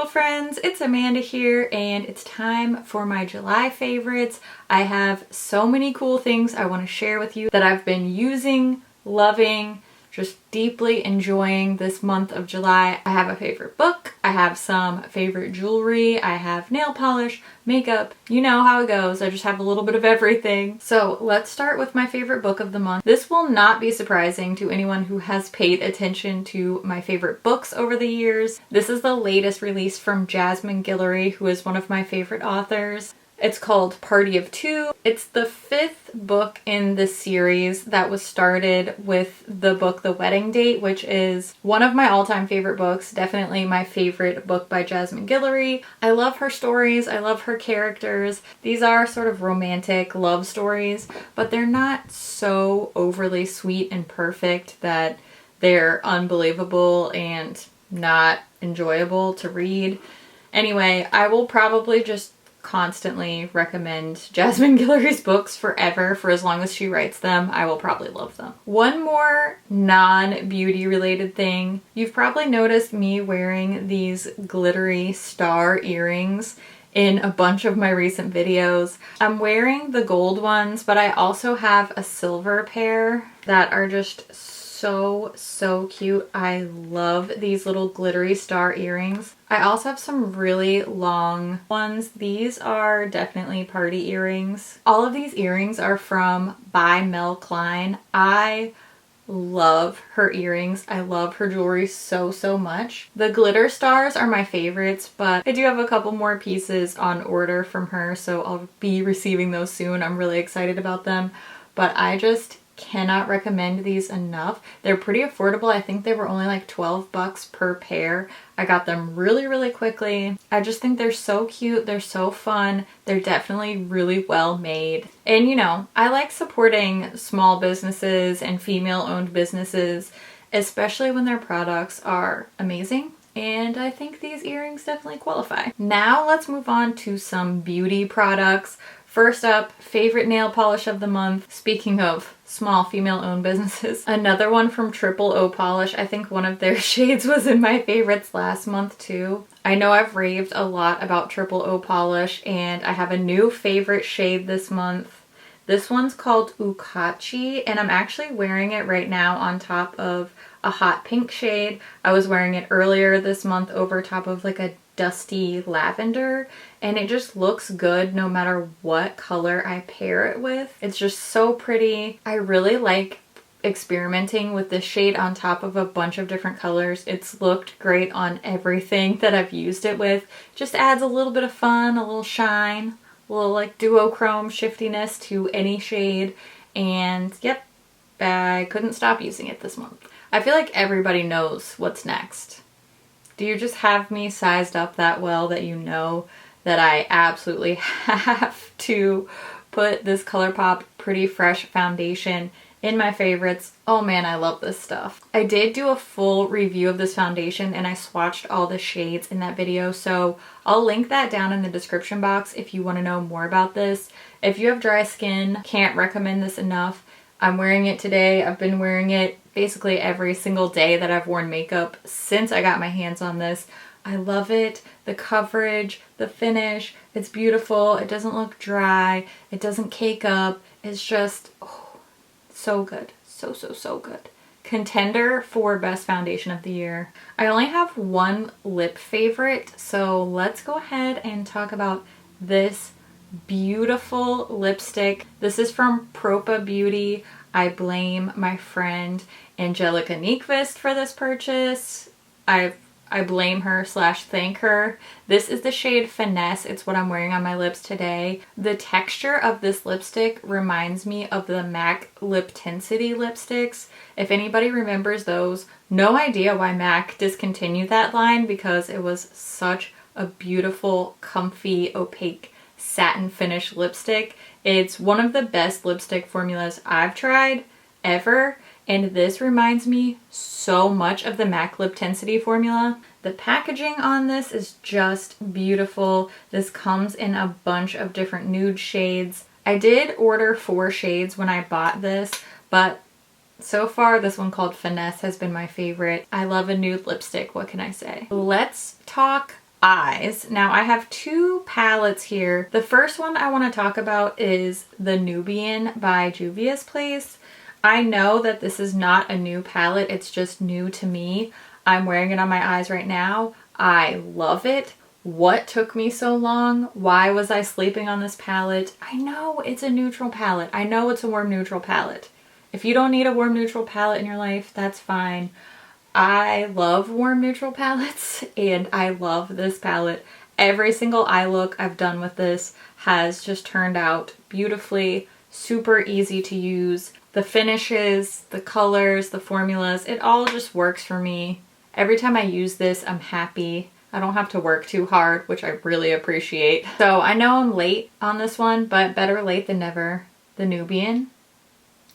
friends, it's Amanda here and it's time for my July favorites. I have so many cool things I want to share with you that I've been using, loving, just deeply enjoying this month of July. I have a favorite book, I have some favorite jewelry, I have nail polish, makeup, you know how it goes. I just have a little bit of everything. So let's start with my favorite book of the month. This will not be surprising to anyone who has paid attention to my favorite books over the years. This is the latest release from Jasmine Guillory, who is one of my favorite authors. It's called Party of Two. It's the 5th book in the series that was started with the book The Wedding Date, which is one of my all-time favorite books, definitely my favorite book by Jasmine Guillory. I love her stories, I love her characters. These are sort of romantic love stories, but they're not so overly sweet and perfect that they're unbelievable and not enjoyable to read. Anyway, I will probably just constantly recommend Jasmine Guillory's books forever. For as long as she writes them, I will probably love them. One more non-beauty related thing. You've probably noticed me wearing these glittery star earrings in a bunch of my recent videos. I'm wearing the gold ones, but I also have a silver pair that are just so cute. I love these little glittery star earrings. I also have some really long ones. These are definitely party earrings. All of these earrings are from by Mel Klein. I love her earrings. I love her jewelry so much. The glitter stars are my favorites, but I do have a couple more pieces on order from her, so I'll be receiving those soon. I'm really excited about them, but I just cannot recommend these enough. They're pretty affordable. I think they were only like 12 bucks per pair. I got them really quickly. I just think they're so cute. They're so fun. They're definitely really well made. And you know, I like supporting small businesses and female-owned businesses, especially when their products are amazing. And I think these earrings definitely qualify. Now let's move on to some beauty products. First up, favorite nail polish of the month. Speaking of small female-owned businesses, another one from Triple O Polish. I think one of their shades was in my favorites last month too. I know I've raved a lot about Triple O Polish, and I have a new favorite shade this month. This one's called Ukachi, and I'm actually wearing it right now on top of a hot pink shade. I was wearing it earlier this month over top of like a dusty lavender, and it just looks good no matter what color I pair it with. It's just so pretty. I really like experimenting with this shade on top of a bunch of different colors. It's looked great on everything that I've used it with. Just adds a little bit of fun, a little shine, a little like duochrome shiftiness to any shade, and yep, I couldn't stop using it this month. I feel like everybody knows what's next. Do you just have me sized up that well that you know that I absolutely have to put this ColourPop Pretty Fresh foundation in my favorites? Oh man, I love this stuff. I did do a full review of this foundation and I swatched all the shades in that video, so I'll link that down in the description box if you want to know more about this. If you have dry skin, can't recommend this enough. I'm wearing it today. I've been wearing it basically every single day that I've worn makeup since I got my hands on this. I love it. The coverage, the finish, it's beautiful. It doesn't look dry. It doesn't cake up. It's just so good. So good. Contender for best foundation of the year. I only have one lip favorite, so let's go ahead and talk about this beautiful lipstick. This is from Propa Beauty. I blame my friend Angelica Nyqvist for this purchase. I blame her / thank her. This is the shade Finesse. It's what I'm wearing on my lips today. The texture of this lipstick reminds me of the MAC Lip Tensity lipsticks. If anybody remembers those, no idea why MAC discontinued that line because it was such a beautiful, comfy, opaque satin finish lipstick. It's one of the best lipstick formulas I've tried ever, and this reminds me so much of the MAC Lip Tensity formula. The packaging on this is just beautiful. This comes in a bunch of different nude shades. I did order 4 shades when I bought this, but so far this one called Finesse has been my favorite. I love a nude lipstick, what can I say? Let's talk eyes. Now I have two palettes here. The first one I want to talk about is the Nubian by Juvia's Place. I know that this is not a new palette, it's just new to me. I'm wearing it on my eyes right now. I love it. What took me so long? Why was I sleeping on this palette? I know it's a neutral palette. I know it's a warm neutral palette. If you don't need a warm neutral palette in your life, that's fine. I love warm neutral palettes and I love this palette. Every single eye look I've done with this has just turned out beautifully, super easy to use. The finishes, the colors, the formulas, it all just works for me. Every time I use this, I'm happy. I don't have to work too hard, which I really appreciate. So I know I'm late on this one, but better late than never. The Nubian.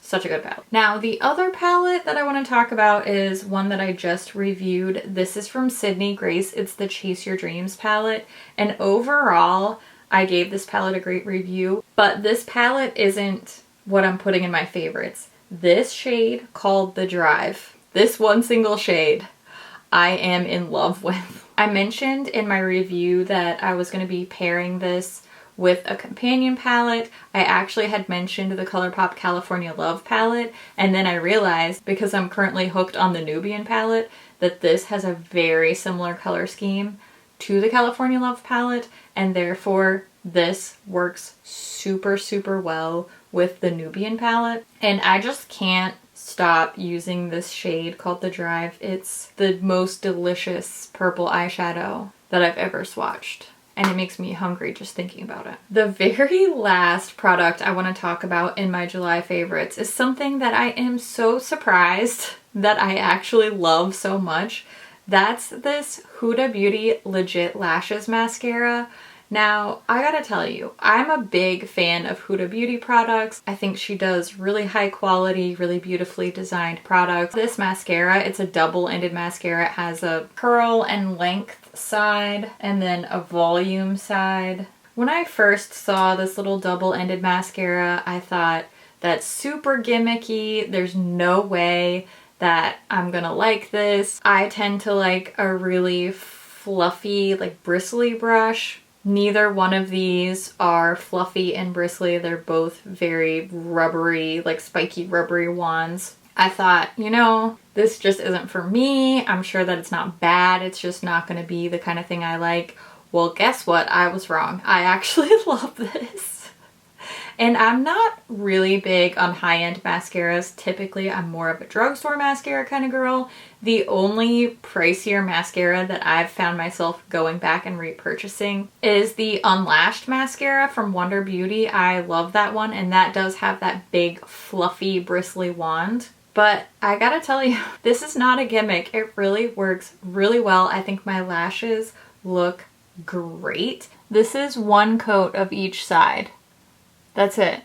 Such a good palette. Now, the other palette that I want to talk about is one that I just reviewed. This is from Sydney Grace. It's the Chase Your Dreams palette. And overall, I gave this palette a great review, but this palette isn't what I'm putting in my favorites. This shade called The Drive, this one single shade, I am in love with. I mentioned in my review that I was going to be pairing this with a companion palette. I actually had mentioned the ColourPop California Love palette, and then I realized, because I'm currently hooked on the Nubian palette, that this has a very similar color scheme to the California Love palette, and therefore this works super, super well with the Nubian palette. And I just can't stop using this shade called The Drive. It's the most delicious purple eyeshadow that I've ever swatched, and it makes me hungry just thinking about it. The very last product I want to talk about in my July favorites is something that I am so surprised that I actually love so much. That's this Huda Beauty Legit Lashes Mascara. Now, I gotta tell you, I'm a big fan of Huda Beauty products. I think she does really high quality, really beautifully designed products. This mascara, it's a double-ended mascara. It has a curl and length side and then a volume side. When I first saw this little double-ended mascara, I thought, that's super gimmicky. There's no way that I'm gonna like this. I tend to like a really fluffy, like bristly brush. Neither one of these are fluffy and bristly. They're both very rubbery, like spiky rubbery wands. I thought, you know, this just isn't for me. I'm sure that it's not bad. It's just not going to be the kind of thing I like. Well, guess what? I was wrong. I actually love this. And I'm not really big on high-end mascaras. Typically, I'm more of a drugstore mascara kind of girl. The only pricier mascara that I've found myself going back and repurchasing is the Unlashed mascara from Wonder Beauty. I love that one, and that does have that big, fluffy, bristly wand. But I gotta tell you, this is not a gimmick. It really works really well. I think my lashes look great. This is one coat of each side. That's it.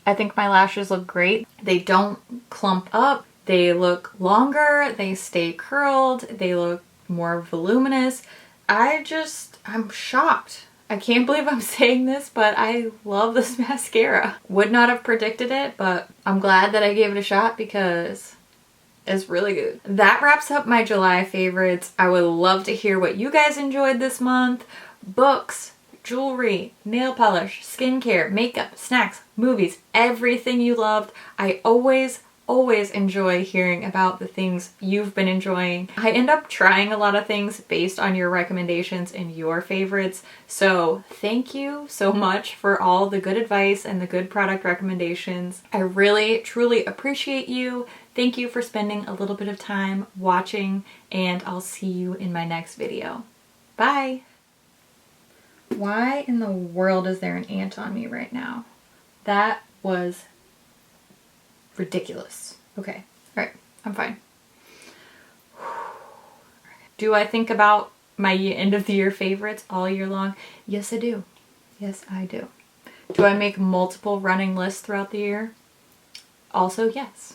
I think my lashes look great. They don't clump up. They look longer. They stay curled. They look more voluminous. I'm shocked. I can't believe I'm saying this, but I love this mascara. Would not have predicted it, but I'm glad that I gave it a shot because it's really good. That wraps up my July favorites. I would love to hear what you guys enjoyed this month. Books, jewelry, nail polish, skincare, makeup, snacks, movies, everything you loved. I always enjoy hearing about the things you've been enjoying. I end up trying a lot of things based on your recommendations and your favorites. So thank you so much for all the good advice and the good product recommendations. I really, truly appreciate you. Thank you for spending a little bit of time watching, and I'll see you in my next video. Bye! Why in the world is there an ant on me right now? That was ridiculous. Okay, all right, I'm fine. Do I think about my end of the year favorites all year long? Yes, I do. Yes, I do. Do I make multiple running lists throughout the year? Also, yes.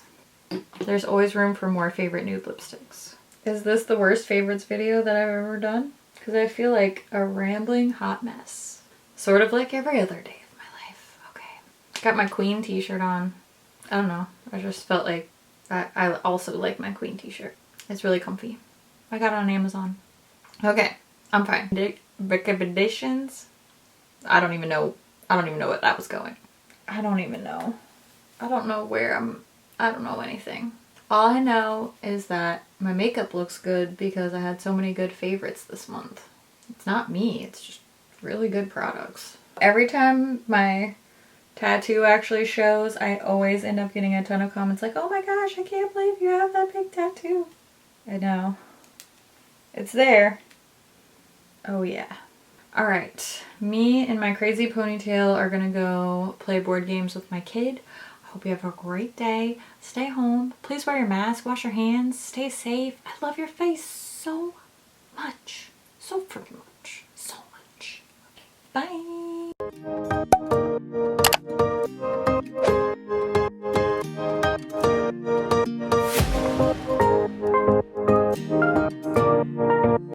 There's always room for more favorite nude lipsticks. Is this the worst favorites video that I've ever done? Because I feel like a rambling hot mess. Sort of like every other day of my life. Okay. Got my Queen t-shirt on. I don't know. I just felt like I also like my Queen t-shirt. It's really comfy. I got it on Amazon. Okay. I'm fine. Recommendations? I don't even know what that was going. I don't even know. I don't know where I don't know anything. All I know is that my makeup looks good because I had so many good favorites this month. It's not me, it's just really good products. Every time my tattoo actually shows, I always end up getting a ton of comments like, oh my gosh, I can't believe you have that big tattoo. I know. It's there. Oh yeah. Alright, me and my crazy ponytail are gonna go play board games with my kid. I hope you have a great day. Stay home. Please wear your mask, wash your hands, stay safe. I love your face so much. So freaking much. So much. Okay, bye.